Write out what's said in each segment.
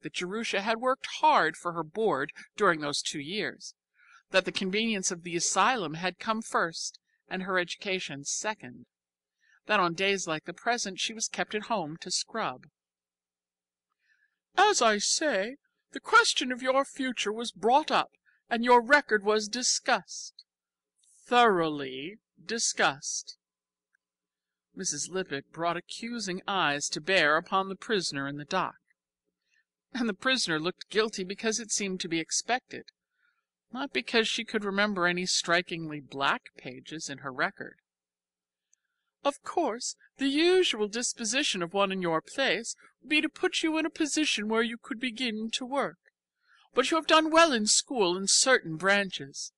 that Jerusha had worked hard for her board during those 2 years, that the convenience of the asylum had come first and her education second, that on days like the present she was kept at home to scrub. "As I say, the question of your future was brought up and your record was discussed. Thoroughly discussed." Mrs. Lippett brought accusing eyes to bear upon the prisoner in the dock, and the prisoner looked guilty because it seemed to be expected, not because she could remember any strikingly black pages in her record. "Of course, the usual disposition of one in your place would be to put you in a position where you could begin to work. But you have done well in school in certain branches.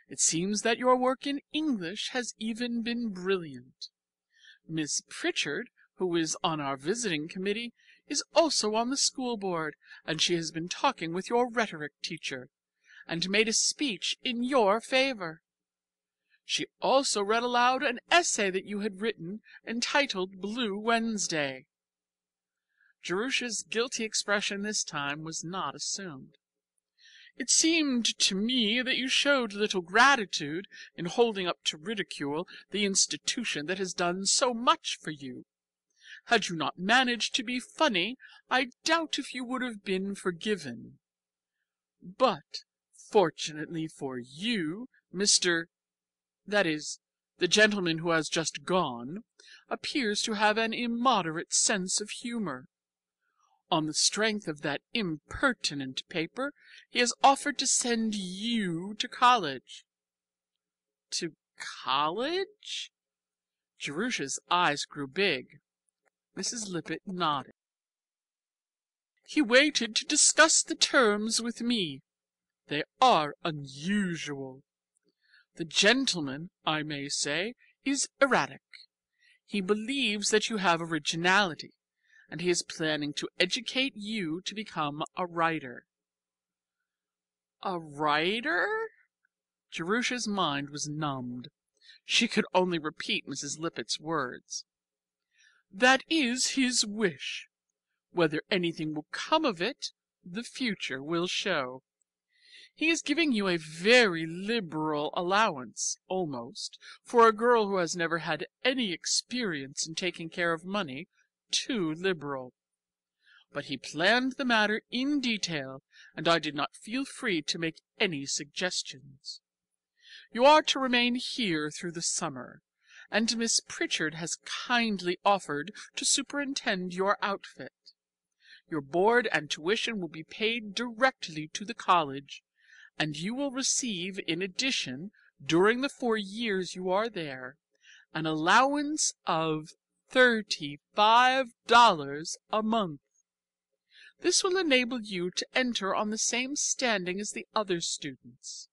It seems that your work in English has even been brilliant. Miss Pritchard, who is on our visiting committee, is also on the school board, and she has been talking with your rhetoric teacher, and made a speech in your favor. She also read aloud an essay that you had written entitled Blue Wednesday." Jerusha's guilty expression this time was not assumed. "It seemed to me that you showed little gratitude in holding up to ridicule the institution that has done so much for you. Had you not managed to be funny, I doubt if you would have been forgiven. But, fortunately for you, that is, the gentleman who has just gone, appears to have an immoderate sense of humor. On the strength of that impertinent paper, he has offered to send you to college." "To college?" Jerusha's eyes grew big. Mrs. Lippett nodded. "He waited to discuss the terms with me. They are unusual. The gentleman, I may say, is erratic. He believes that you have originality, and he is planning to educate you to become a writer." "A writer?" Jerusha's mind was numbed. She could only repeat Mrs. Lippett's words. "That is his wish. Whether anything will come of it, the future will show. He is giving you a very liberal allowance, almost, for a girl who has never had any experience in taking care of money, too liberal. But he planned the matter in detail, and I did not feel free to make any suggestions. You are to remain here through the summer, and Miss Pritchard has kindly offered to superintend your outfit. Your board and tuition will be paid directly to the college, and you will receive in addition, during the 4 years you are there, an allowance of $35 a month. This will enable you to enter on the same standing as the other students.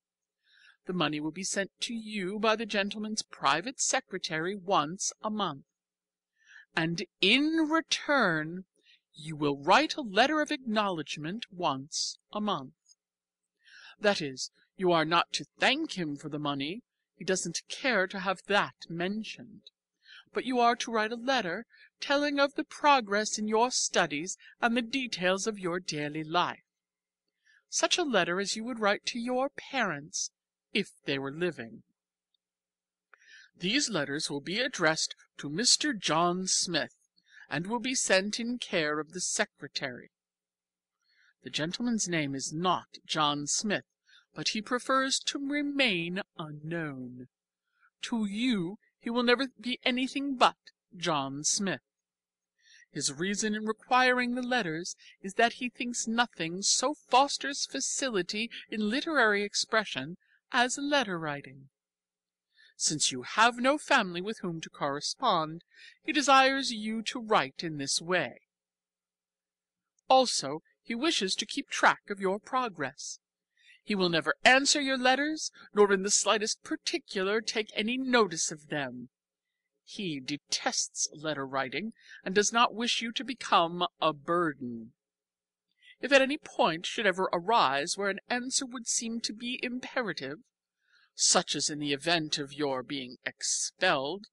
The money will be sent to you by the gentleman's private secretary once a month, and in return you will write a letter of acknowledgment once a month. That is, you are not to thank him for the money, he doesn't care to have that mentioned, but you are to write a letter telling of the progress in your studies and the details of your daily life. Such a letter as you would write to your parents if they were living. These letters will be addressed to Mr. John Smith, and will be sent in care of the secretary. The gentleman's name is not John Smith, but he prefers to remain unknown. To you he will never be anything but John Smith. His reason in requiring the letters is that he thinks nothing so fosters facility in literary expression as letter writing. Since you have no family with whom to correspond, he desires you to write in this way. Also, he wishes to keep track of your progress. He will never answer your letters, nor in the slightest particular take any notice of them. He detests letter writing, and does not wish you to become a burden. If at any point should ever arise where an answer would seem to be imperative, such as in the event of your being expelled,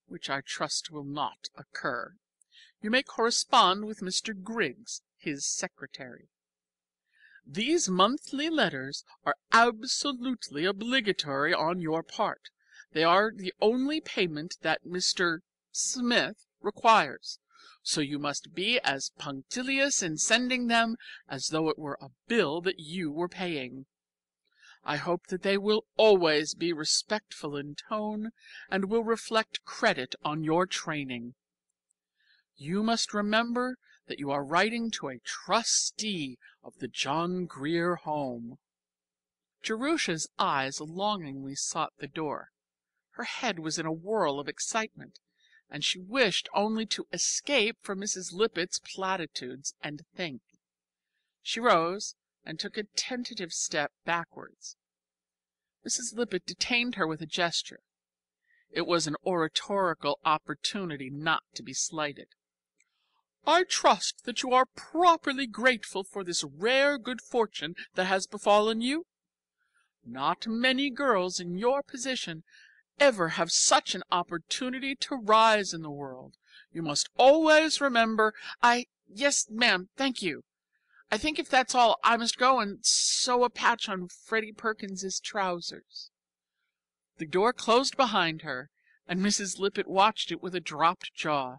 which I trust will not occur, you may correspond with Mr. Griggs, his secretary. These monthly letters are absolutely obligatory on your part. They are the only payment that Mr. Smith requires, so you must be as punctilious in sending them as though it were a bill that you were paying. I hope that they will always be respectful in tone and will reflect credit on your training. You must remember that you are writing to a trustee of the John Grier Home." Jerusha's eyes longingly sought the door. Her head was in a whirl of excitement, and she wished only to escape from Mrs. Lippett's platitudes and think. She rose and took a tentative step backwards. Mrs. Lippett detained her with a gesture. It was an oratorical opportunity not to be slighted. "I trust that you are properly grateful for this rare good fortune that has befallen you. Not many girls in your position ever have such an opportunity to rise in the world. You must always remember—" Yes, ma'am, thank you. I think if that's all, I must go and sew a patch on Freddie Perkins's trousers." The door closed behind her, and Mrs. Lippett watched it with a dropped jaw,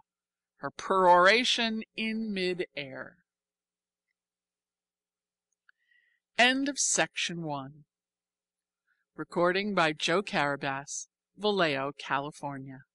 her peroration in mid-air. End of Section 1. Recording by Joe Carabas, Vallejo, California.